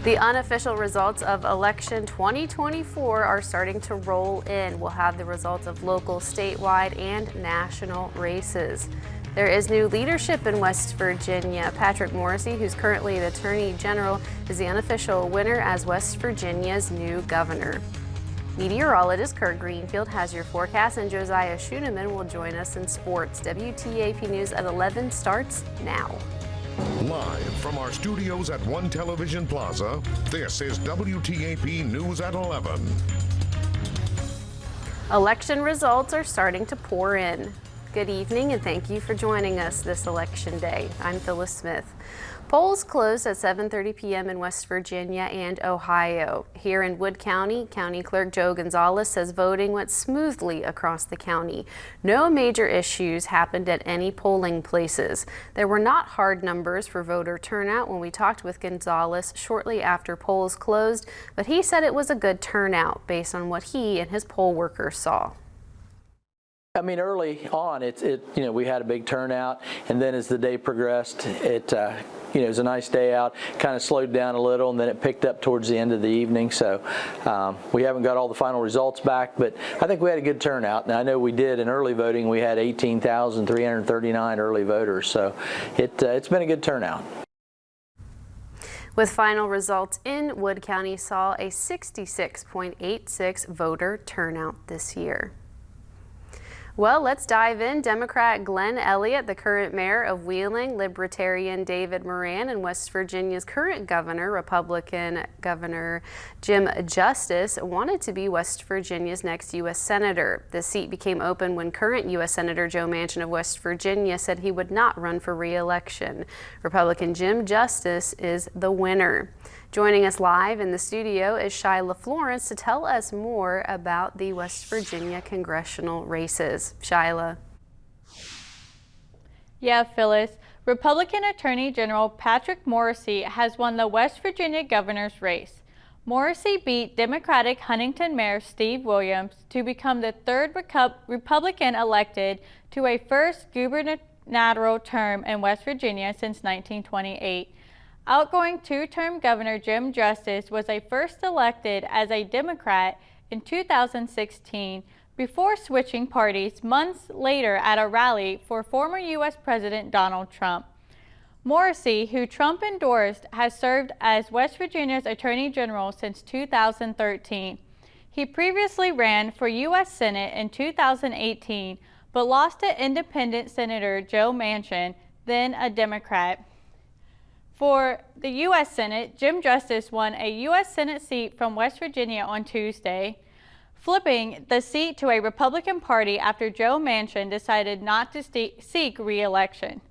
The unofficial results of election 2024 are starting to roll in. We'll have the results of local, statewide, and national races. There is new leadership in West Virginia. Patrick Morrisey, who's currently the Attorney General, is the unofficial winner as West Virginia's new governor. Meteorologist Kurt Greenfield has your forecast, and Josiah Schuneman will join us in sports. WTAP News at 11 starts now. Live from our studios at One Television Plaza, this is WTAP News at 11. Election results are starting to pour in. Good evening and thank you for joining us this election day. I'm Phyllis Smith. Polls closed at 7:30 p.m. in West Virginia and Ohio. Here in Wood County, County Clerk Joe Gonzalez says voting went smoothly across the county. No major issues happened at any polling places. There were not hard numbers for voter turnout when we talked with Gonzalez shortly after polls closed, but he said it was a good turnout based on what he and his poll workers saw. I mean, early on, we had a big turnout, and then as the day progressed, it was a nice day out. Kind of slowed down a little, and then it picked up towards the end of the evening. So we haven't got all the final results back, but I think we had a good turnout. And I know we did in early voting. We had 18,339 early voters, so it's been a good turnout. With final results in, Wood County saw a 66.86 voter turnout this year. Well, let's dive in. Democrat Glenn Elliott, the current mayor of Wheeling, Libertarian David Moran, and West Virginia's current governor, Republican Governor Jim Justice, wanted to be West Virginia's next U.S. Senator. The seat became open when current U.S. Senator Joe Manchin of West Virginia said he would not run for re-election. Republican Jim Justice is the winner. Joining us live in the studio is Shyla Florence to tell us more about the West Virginia congressional races. Shyla. Yeah, Phyllis. Republican Attorney General Patrick Morrisey has won the West Virginia governor's race. Morrisey beat Democratic Huntington Mayor Steve Williams to become the third Republican elected to a first gubernatorial term in West Virginia since 1928. Outgoing two-term Governor Jim Justice was first elected as a Democrat in 2016 before switching parties months later at a rally for former U.S. President Donald Trump. Morrisey, who Trump endorsed, has served as West Virginia's Attorney General since 2013. He previously ran for U.S. Senate in 2018, but lost to independent Senator Joe Manchin, then a Democrat. For the U.S. Senate, Jim Justice won a U.S. Senate seat from West Virginia on Tuesday, flipping the seat to a Republican party after Joe Manchin decided not to seek re-election.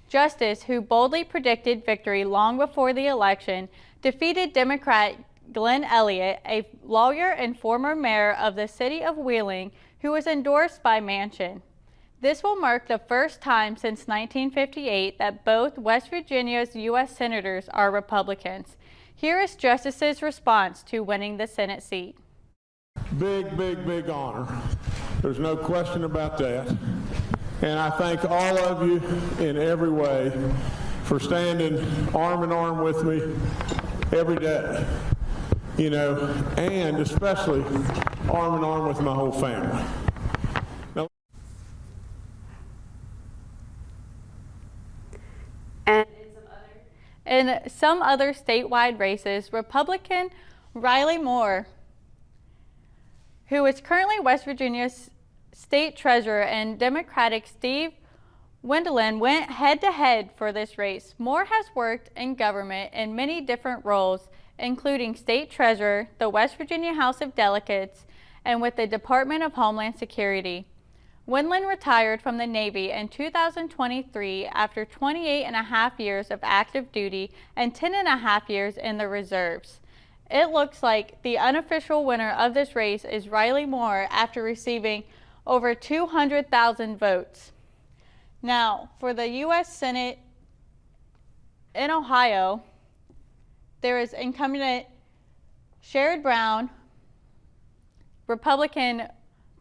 Justice, who boldly predicted victory long before the election, defeated Democrat Glenn Elliott, a lawyer and former mayor of the city of Wheeling, who was endorsed by Manchin. This will mark the first time since 1958 that both West Virginia's U.S. senators are Republicans. Here is Justice's response to winning the Senate seat. Big, big, big honor. There's no question about that. And I thank all of you in every way for standing arm in arm with me every day, and especially arm in arm with my whole family. In some other statewide races, Republican Riley Moore, who is currently West Virginia's state treasurer, and Democratic Steve Wendelin went head-to-head for this race. Moore has worked in government in many different roles, including state treasurer, the West Virginia House of Delegates, and with the Department of Homeland Security. Wendland retired from the Navy in 2023 after 28.5 years of active duty and 10.5 years in the reserves. It looks like the unofficial winner of this race is Riley Moore after receiving over 200,000 votes. Now, for the U.S. Senate in Ohio, there is incumbent Sherrod Brown, Republican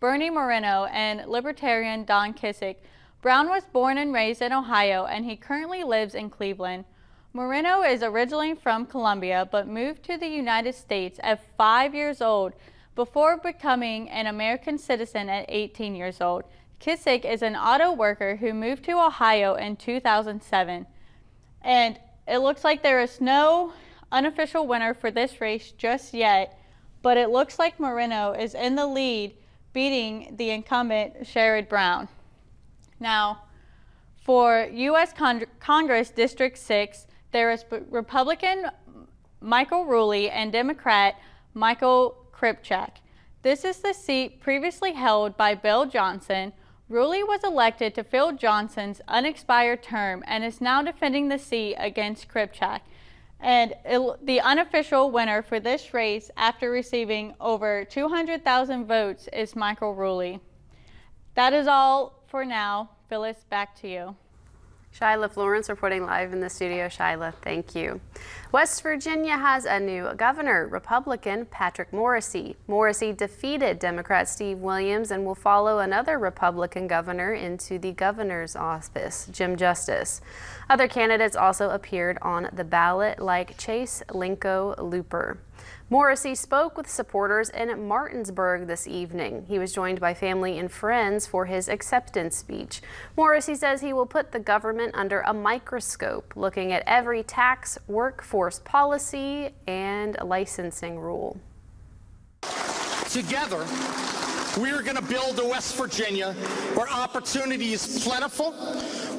Bernie Moreno, and Libertarian Don Kissick. Brown was born and raised in Ohio, and he currently lives in Cleveland. Moreno is originally from Colombia but moved to the United States at 5 years old before becoming an American citizen at 18 years old. Kissick is an auto worker who moved to Ohio in 2007. And it looks like there is no unofficial winner for this race just yet, but it looks like Moreno is in the lead, beating the incumbent Sherrod Brown. Now, for U.S. Congress District 6, there is Republican Michael Ruley and Democrat Michael Kripchak. This is the seat previously held by Bill Johnson. Ruley was elected to fill Johnson's unexpired term and is now defending the seat against Kripchak. And the unofficial winner for this race, after receiving over 200,000 votes, is Michael Ruley. That is all for now. Phyllis, back to you. Shyla Florence reporting live in the studio. Shyla, thank you. West Virginia has a new governor, Republican Patrick Morrisey. Morrisey defeated Democrat Steve Williams and will follow another Republican governor into the governor's office, Jim Justice. Other candidates also appeared on the ballot, like Chase Linko Looper. Morrisey spoke with supporters in Martinsburg this evening. He was joined by family and friends for his acceptance speech. Morrisey says he will put the government under a microscope, looking at every tax, workforce policy, and licensing rule. Together, we are going to build a West Virginia where opportunity is plentiful,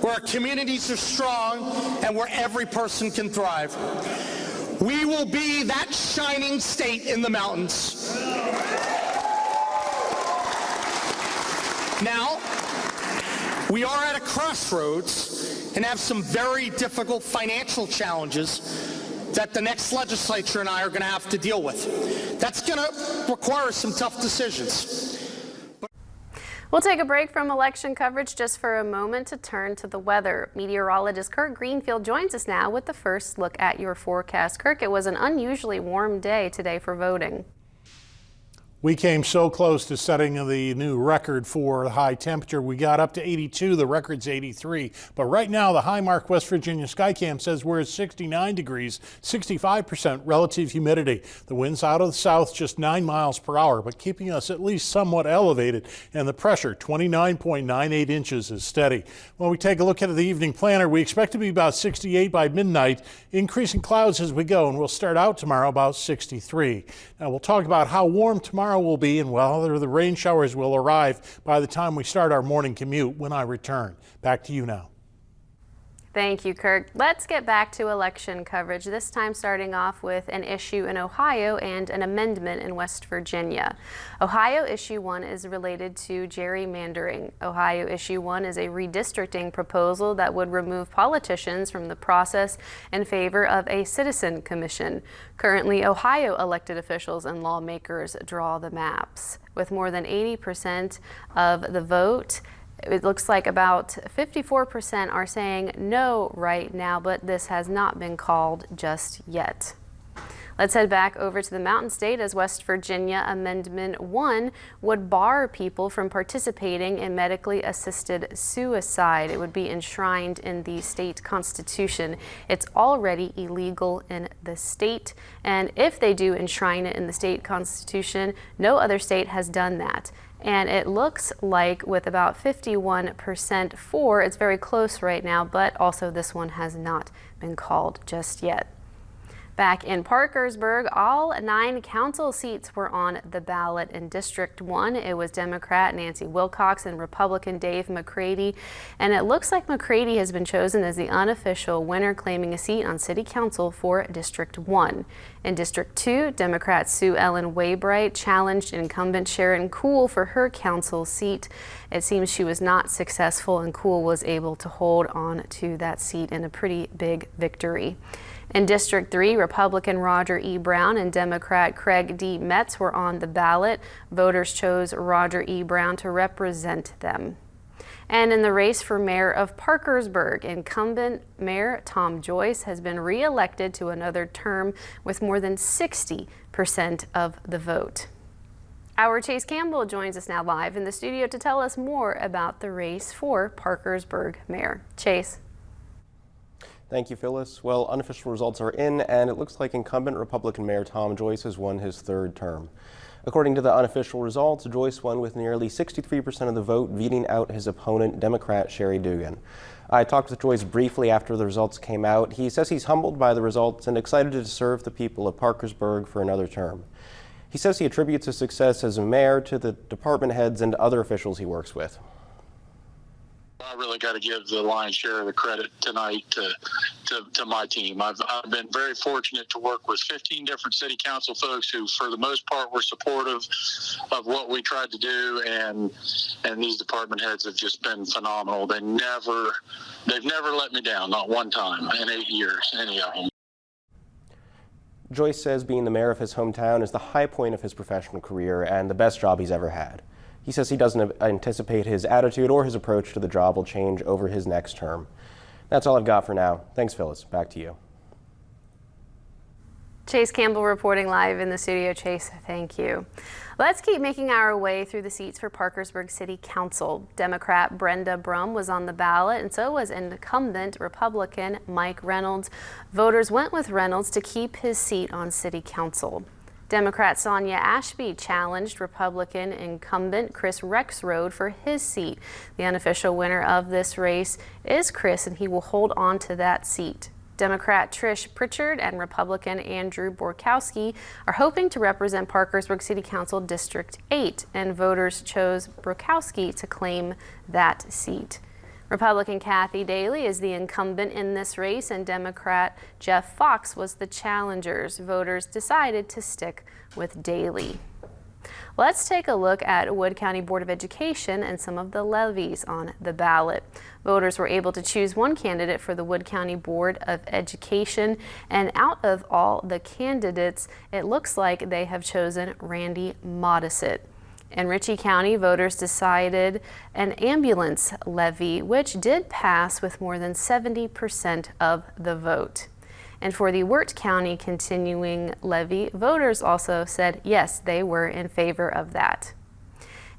where our communities are strong, and where every person can thrive. We will be that shining state in the mountains. Now, we are at a crossroads and have some very difficult financial challenges that the next legislature and I are going to have to deal with. That's going to require some tough decisions. We'll take a break from election coverage just for a moment to turn to the weather. Meteorologist Kirk Greenfield joins us now with the first look at your forecast. Kirk, it was an unusually warm day today for voting. We came so close to setting the new record for the high temperature. We got up to 82, the record's 83. But right now, the High Mark West Virginia Skycam says we're at 69 degrees, 65% relative humidity. The wind's out of the south, just 9 miles per hour, but keeping us at least somewhat elevated. And the pressure, 29.98 inches, is steady. When we take a look at the evening planner, we expect to be about 68 by midnight, increasing clouds as we go, and we'll start out tomorrow about 63. Now, we'll talk about how warm tomorrow will be and whether the rain showers will arrive by the time we start our morning commute when I return. Back to you now. Thank you, Kirk. Let's get back to election coverage, this time starting off with an issue in Ohio and an amendment in West Virginia. Ohio Issue 1 is related to gerrymandering. Ohio Issue 1 is a redistricting proposal that would remove politicians from the process in favor of a citizen commission. Currently, Ohio elected officials and lawmakers draw the maps. With more than 80% of the vote, it looks like about 54% are saying no right now, but this has not been called just yet. Let's head back over to the Mountain State as West Virginia Amendment 1 would bar people from participating in medically assisted suicide. It would be enshrined in the state constitution. It's already illegal in the state, and if they do enshrine it in the state constitution, no other state has done that. And it looks like with about 51% for, it's very close right now, but also this one has not been called just yet. Back in Parkersburg, all 9 council seats were on the ballot. In District 1, it was Democrat Nancy Wilcox and Republican Dave McCready. And it looks like McCready has been chosen as the unofficial winner, claiming a seat on City Council for District 1. In District 2, Democrat Sue Ellen Waybright challenged incumbent Sharon Kuhl for her council seat. It seems she was not successful, and Kuhl was able to hold on to that seat in a pretty big victory. In District 3, Republican Roger E. Brown and Democrat Craig D. Metz were on the ballot. Voters chose Roger E. Brown to represent them. And in the race for mayor of Parkersburg, incumbent Mayor Tom Joyce has been re-elected to another term with more than 60% of the vote. Our Chase Campbell joins us now live in the studio to tell us more about the race for Parkersburg mayor. Chase. Thank you, Phyllis. Well, unofficial results are in, and it looks like incumbent Republican Mayor Tom Joyce has won his third term. According to the unofficial results, Joyce won with nearly 63% of the vote, beating out his opponent, Democrat Sherry Dugan. I talked with Joyce briefly after the results came out. He says he's humbled by the results and excited to serve the people of Parkersburg for another term. He says he attributes his success as a mayor to the department heads and other officials he works with. I really got to give the lion's share of the credit tonight to my team. I've been very fortunate to work with 15 different city council folks who, for the most part, were supportive of what we tried to do, and these department heads have just been phenomenal. They've never let me down, not one time in 8 years, any of them. Joyce says being the mayor of his hometown is the high point of his professional career and the best job he's ever had. He says he doesn't anticipate his attitude or his approach to the job will change over his next term. That's all I've got for now. Thanks, Phyllis. Back to you. Chase Campbell reporting live in the studio. Chase, thank you. Let's keep making our way through the seats for Parkersburg City Council. Democrat Brenda Brum was on the ballot, and so was incumbent Republican Mike Reynolds. Voters went with Reynolds to keep his seat on City Council. Democrat Sonia Ashby challenged Republican incumbent Chris Rexroad for his seat. The unofficial winner of this race is Chris, and he will hold on to that seat. Democrat Trish Pritchard and Republican Andrew Borkowski are hoping to represent Parkersburg City Council District 8, and voters chose Borkowski to claim that seat. Republican Kathy Daly is the incumbent in this race, and Democrat Jeff Fox was the challengers. Voters decided to stick with Daly. Let's take a look at Wood County Board of Education and some of the levies on the ballot. Voters were able to choose one candidate for the Wood County Board of Education, and out of all the candidates, it looks like they have chosen Randy Modisett. In Ritchie County, voters decided an ambulance levy, which did pass with more than 70% of the vote. And for the Wirt County continuing levy, voters also said yes, they were in favor of that.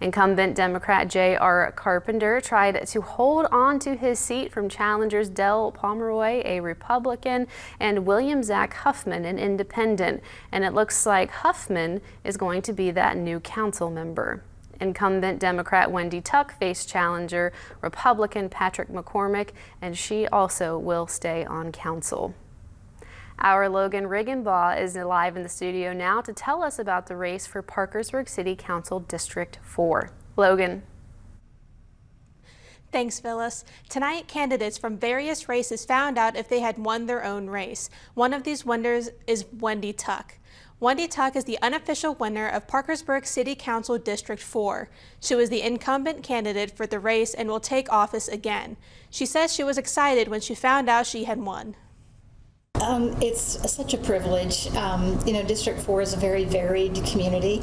Incumbent Democrat J.R. Carpenter tried to hold on to his seat from challengers Del Pomeroy, a Republican, and William Zach Huffman, an independent. And it looks like Huffman is going to be that new council member. Incumbent Democrat Wendy Tuck faced challenger Republican Patrick McCormick, and she also will stay on council. Our Logan Riggenbaugh is live in the studio now to tell us about the race for Parkersburg City Council District 4. Logan. Thanks, Phyllis. Tonight, candidates from various races found out if they had won their own race. One of these winners is Wendy Tuck. Wendy Tuck is the unofficial winner of Parkersburg City Council District 4. She was the incumbent candidate for the race and will take office again. She says she was excited when she found out she had won. It's such a privilege. You know, District 4 is a very varied community,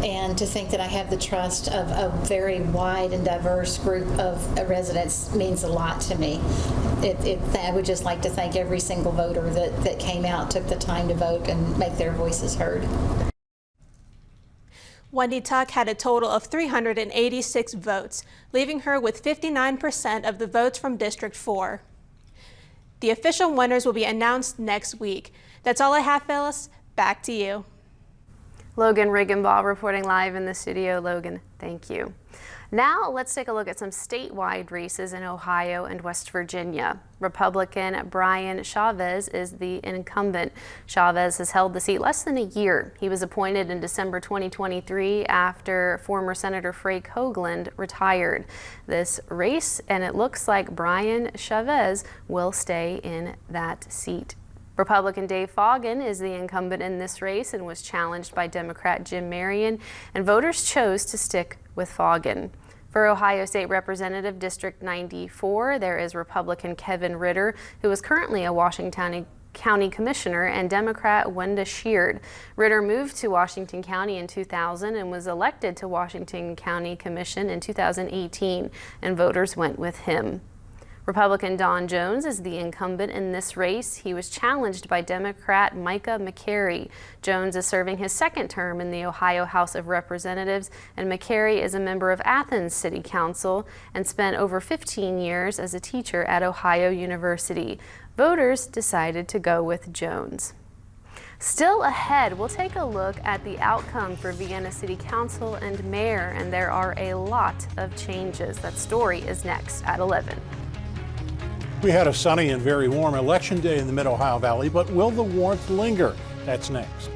and to think that I have the trust of a very wide and diverse group of residents means a lot to me. I would just like to thank every single voter that came out, took the time to vote, and make their voices heard. Wendy Tuck had a total of 386 votes, leaving her with 59% of the votes from District 4. The official winners will be announced next week. That's all I have, Phyllis. Back to you. Logan Riggenbaugh reporting live in the studio. Logan, thank you. Now let's take a look at some statewide races in Ohio and West Virginia. Republican Brian Chavez is the incumbent. Chavez has held the seat less than a year. He was appointed in December 2023 after former Senator Frank Hoagland retired. This race, and it looks like Brian Chavez will stay in that seat. Republican Dave Foggin is the incumbent in this race and was challenged by Democrat Jim Marion, and voters chose to stick with Foggin. For Ohio State Representative District 94, there is Republican Kevin Ritter, who is currently a Washington County Commissioner, and Democrat Wenda Sheard. Ritter moved to Washington County in 2000 and was elected to Washington County Commission in 2018, and voters went with him. Republican Don Jones is the incumbent in this race. He was challenged by Democrat Micah McCary. Jones is serving his second term in the Ohio House of Representatives, and McCary is a member of Athens City Council and spent over 15 years as a teacher at Ohio University. Voters decided to go with Jones. Still ahead, we'll take a look at the outcome for Vienna City Council and Mayor, and there are a lot of changes. That story is next at 11. We had a sunny and very warm election day in the Mid-Ohio Valley, but will the warmth linger? That's next.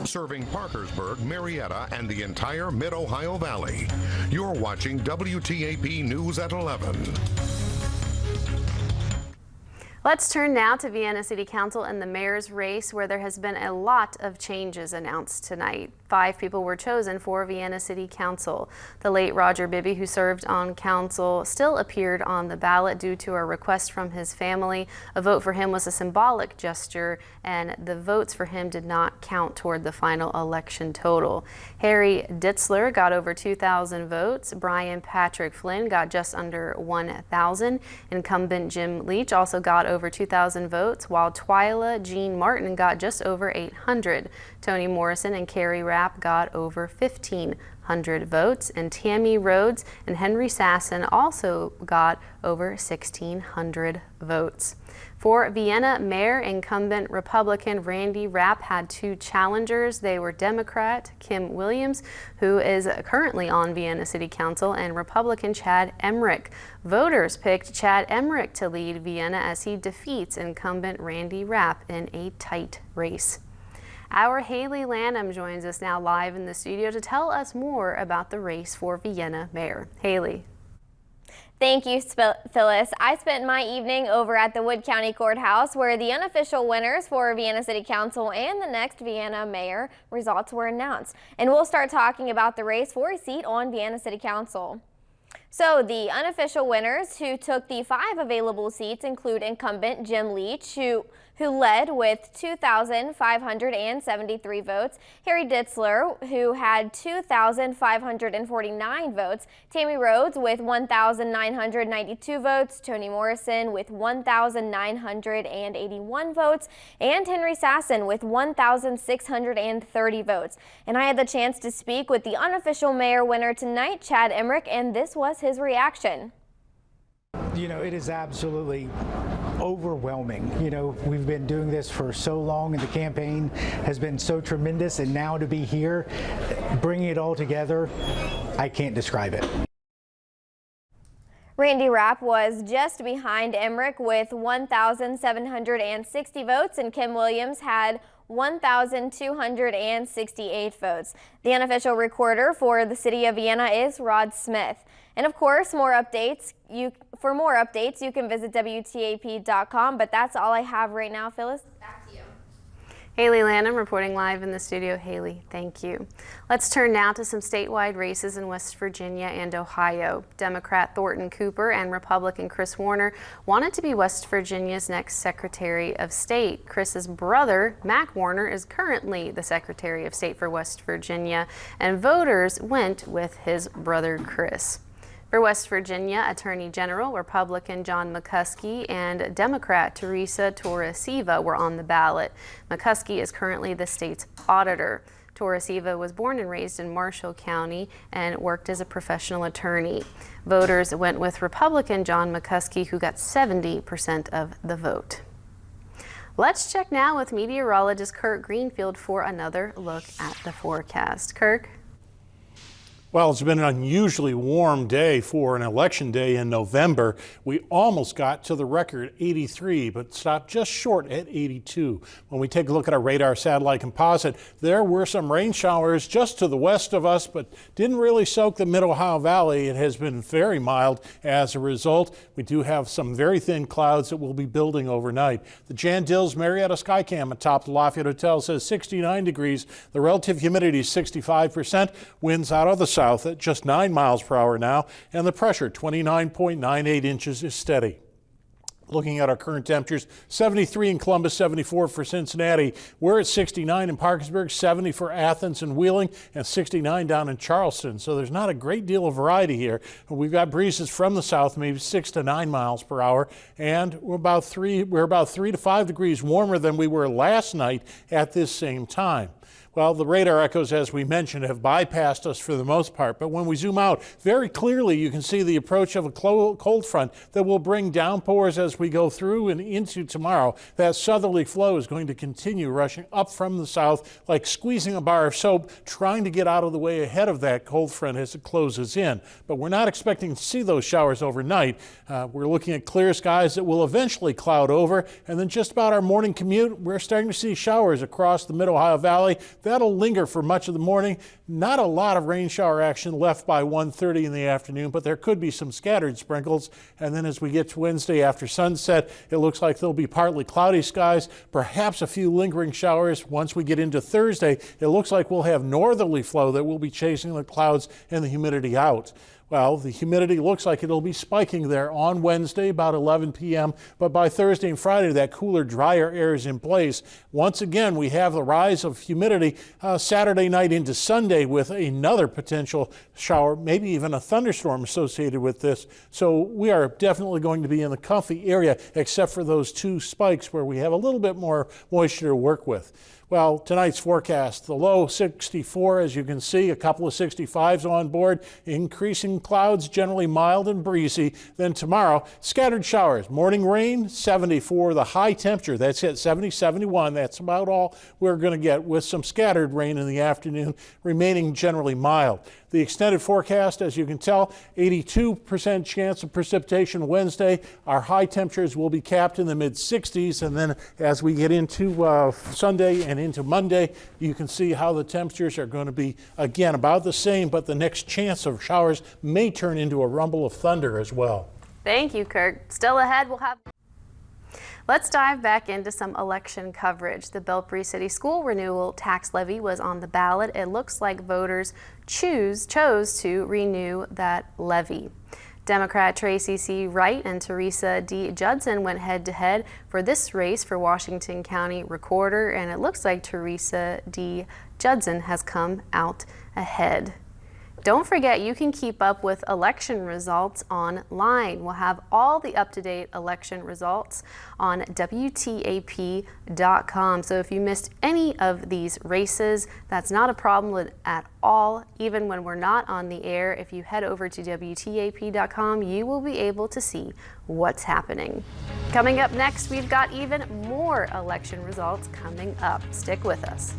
Serving Parkersburg, Marietta, and the entire Mid-Ohio Valley. You're watching WTAP News at 11. Let's turn now to Vienna City Council and the mayor's race, where there has been a lot of changes announced tonight. 5 people were chosen for Vienna City Council. The late Roger Bibby, who served on council, still appeared on the ballot due to a request from his family. A vote for him was a symbolic gesture, and the votes for him did not count toward the final election total. Harry Ditzler got over 2,000 votes. Brian Patrick Flynn got just under 1,000. Incumbent Jim Leach also got over 2,000 votes, while Twyla Jean Martin got just over 800. Toni Morrison and Carrie Rapp got over 1,500 votes, and Tammy Rhodes and Henry Sasson also got over 1,600 votes. For Vienna Mayor, incumbent Republican Randy Rapp had 2 challengers. They were Democrat Kim Williams, who is currently on Vienna City Council, and Republican Chad Emmerich. Voters picked Chad Emmerich to lead Vienna as he defeats incumbent Randy Rapp in a tight race. Our Haley Lanham joins us now live in the studio to tell us more about the race for Vienna Mayor. Haley. Thank you, Phyllis. I spent my evening over at the Wood County Courthouse, where the unofficial winners for Vienna City Council and the next Vienna Mayor results were announced. And we'll start talking about the race for a seat on Vienna City Council. So the unofficial winners who took the 5 available seats include incumbent Jim Leach, who led with 2,573 votes, Harry Ditzler, who had 2,549 votes, Tammy Rhodes with 1,992 votes, Toni Morrison with 1,981 votes, and Henry Sasson with 1,630 votes. And I had the chance to speak with the unofficial mayor winner tonight, Chad Emmerich, and this was his reaction. You know, it is absolutely overwhelming. You know, we've been doing this for so long, and the campaign has been so tremendous, and now to be here, bringing it all together, I can't describe it. Randy Rapp was just behind Emmerich with 1,760 votes, and Kim Williams had 1,268 votes. The unofficial recorder for the city of Vienna is Rod Smith. And of course, for more updates, you can visit WTAP.com. But that's all I have right now, Phyllis. Back to you. Haley Lanham reporting live in the studio. Haley, thank you. Let's turn now to some statewide races in West Virginia and Ohio. Democrat Thornton Cooper and Republican Chris Warner wanted to be West Virginia's next Secretary of State. Chris's brother, Mac Warner, is currently the Secretary of State for West Virginia, and voters went with his brother Chris. For West Virginia, Attorney General Republican John McCuskey and Democrat Teresa Torres-Siva were on the ballot. McCuskey is currently the state's auditor. Torres-Siva was born and raised in Marshall County and worked as a professional attorney. Voters went with Republican John McCuskey, who got 70% of the vote. Let's check now with meteorologist Kirk Greenfield for another look at the forecast. Kirk? Well, it's been an unusually warm day for an election day in November. We almost got to the record 83, but stopped just short at 82. When we take a look at our radar satellite composite, there were some rain showers just to the west of us, but didn't really soak the Mid-Ohio Valley. It has been very mild as a result. We do have some very thin clouds that will be building overnight. The Jan Dills Marietta Skycam atop the Lafayette Hotel says 69 degrees. The relative humidity is 65%. Winds out of the south at just 9 miles per hour now, and the pressure 29.98 inches is steady. Looking at our current temperatures, 73 in Columbus, 74 for Cincinnati. We're at 69 in Parkersburg, 70 for Athens and Wheeling, and 69 down in Charleston. So there's not a great deal of variety here. We've got breezes from the south, maybe 6 to 9 miles per hour, and we're about 3 to 5 degrees warmer than we were last night at this same time. Well, the radar echoes, as we mentioned, have bypassed us for the most part, but when we zoom out, very clearly you can see the approach of a cold front that will bring downpours as we go through and into tomorrow. That southerly flow is going to continue rushing up from the south like squeezing a bar of soap, trying to get out of the way ahead of that cold front as it closes in. But we're not expecting to see those showers overnight. We're looking at clear skies that will eventually cloud over, and then just about our morning commute, we're starting to see showers across the Mid-Ohio Valley. That'll linger for much of the morning. Not a lot of rain shower action left by 1:30 in the afternoon, but there could be some scattered sprinkles. And then as we get to Wednesday after sunset, it looks like there'll be partly cloudy skies, perhaps a few lingering showers. Once we get into Thursday, it looks like we'll have northerly flow that will be chasing the clouds and the humidity out. Well, the humidity looks like it'll be spiking there on Wednesday about 11 p.m., but by Thursday and Friday, that cooler, drier air is in place. Once again, we have the rise of humidity Saturday night into Sunday with another potential shower, maybe even a thunderstorm associated with this. So we are definitely going to be in the comfy area, except for those 2 spikes where we have a little bit more moisture to work with. Well, tonight's forecast, the low 64, as you can see, a couple of 65s on board, increasing clouds, generally mild and breezy. Then tomorrow, scattered showers, morning rain, 74, the high temperature, that's at 70, 71. That's about all we're going to get with some scattered rain in the afternoon, remaining generally mild. The extended forecast, as you can tell, 82% chance of precipitation Wednesday. Our high temperatures will be capped in the mid-60s, and then as we get into Sunday and into Monday, you can see how the temperatures are going to be, again, about the same, but the next chance of showers may turn into a rumble of thunder as well. Thank you, Kirk. Still ahead, we'll have... Let's dive back into some election coverage. The Belpre City School renewal tax levy was on the ballot. It looks like voters chose to renew that levy. Democrat Tracy C. Wright and Teresa D. Judson went head-to-head for this race for Washington County Recorder, and it looks like Teresa D. Judson has come out ahead. Don't forget, you can keep up with election results online. We'll have all the up-to-date election results on WTAP.com. So if you missed any of these races, that's not a problem at all. Even when we're not on the air, if you head over to WTAP.com, you will be able to see what's happening. Coming up next, we've got even more election results coming up. Stick with us.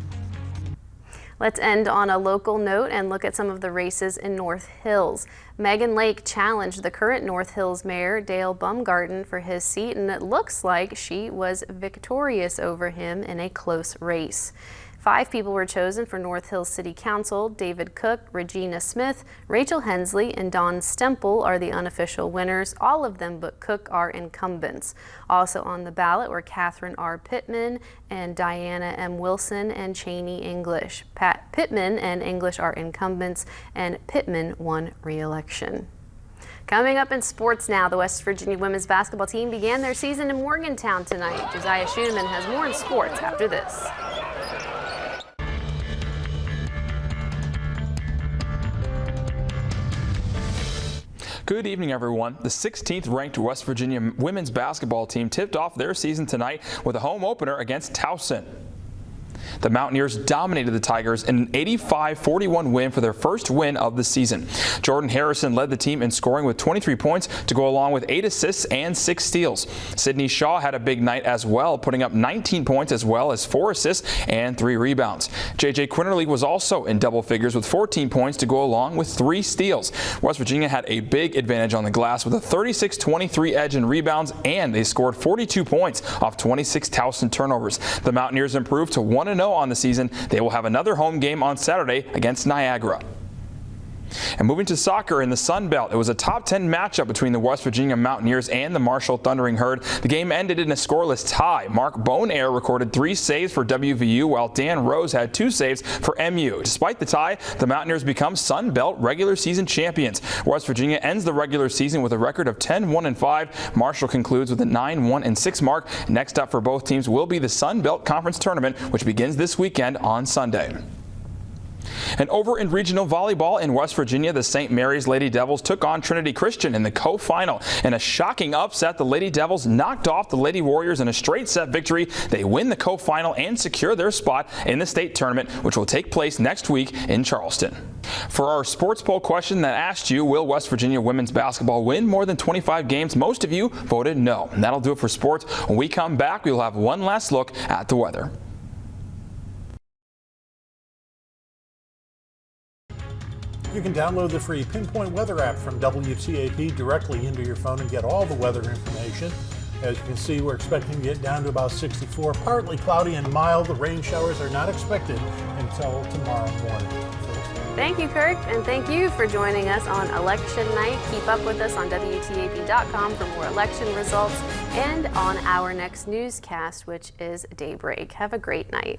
Let's end on a local note and look at some of the races in North Hills. Megan Lake challenged the current North Hills Mayor, Dale Bumgarden, for his seat, and it looks like she was victorious over him in a close race. 5 people were chosen for North Hills City Council. David Cook, Regina Smith, Rachel Hensley, and Dawn Stemple are the unofficial winners. All of them but Cook are incumbents. Also on the ballot were Catherine R. Pittman and Diana M. Wilson and Cheney English. Pittman and English are incumbents, and Pittman won re-election. Coming up in sports now, the West Virginia women's basketball team began their season in Morgantown tonight. Josiah Schuneman has more in sports after this. Good evening, everyone. The 16th ranked West Virginia women's basketball team tipped off their season tonight with a home opener against Towson. The Mountaineers dominated the Tigers in an 85-41 win for their first win of the season. Jordan Harrison led the team in scoring with 23 points to go along with 8 assists and 6 steals. Sydney Shaw had a big night as well, putting up 19 points as well as 4 assists and 3 rebounds. JJ Quinterly was also in double figures with 14 points to go along with 3 steals. West Virginia had a big advantage on the glass with a 36-23 edge in rebounds, and they scored 42 points off 26 Towson turnovers. The Mountaineers improved to 1-0 on the season. They will have another home game on Saturday against Niagara. And moving to soccer in the Sun Belt, it was a top 10 matchup between the West Virginia Mountaineers and the Marshall Thundering Herd. The game ended in a scoreless tie. Mark Bonaire recorded 3 saves for WVU, while Dan Rose had 2 saves for MU. Despite the tie, the Mountaineers become Sun Belt regular season champions. West Virginia ends the regular season with a record of 10-1-5. Marshall concludes with a 9-1-6 mark. Next up for both teams will be the Sun Belt Conference Tournament, which begins this weekend on Sunday. And over in regional volleyball in West Virginia, the St. Mary's Lady Devils took on Trinity Christian in the co-final. In a shocking upset, the Lady Devils knocked off the Lady Warriors in a straight set victory. They win the co-final and secure their spot in the state tournament, which will take place next week in Charleston. For our sports poll question that asked you, will West Virginia women's basketball win more than 25 games? Most of you voted no. And that'll do it for sports. When we come back, we'll have one last look at the weather. You can download the free Pinpoint Weather app from WTAP directly into your phone and get all the weather information. As you can see, we're expecting to get down to about 64, partly cloudy and mild. The rain showers are not expected until tomorrow morning. Thank you, Kirk, and thank you for joining us on election night. Keep up with us on WTAP.com for more election results and on our next newscast, which is Daybreak. Have a great night.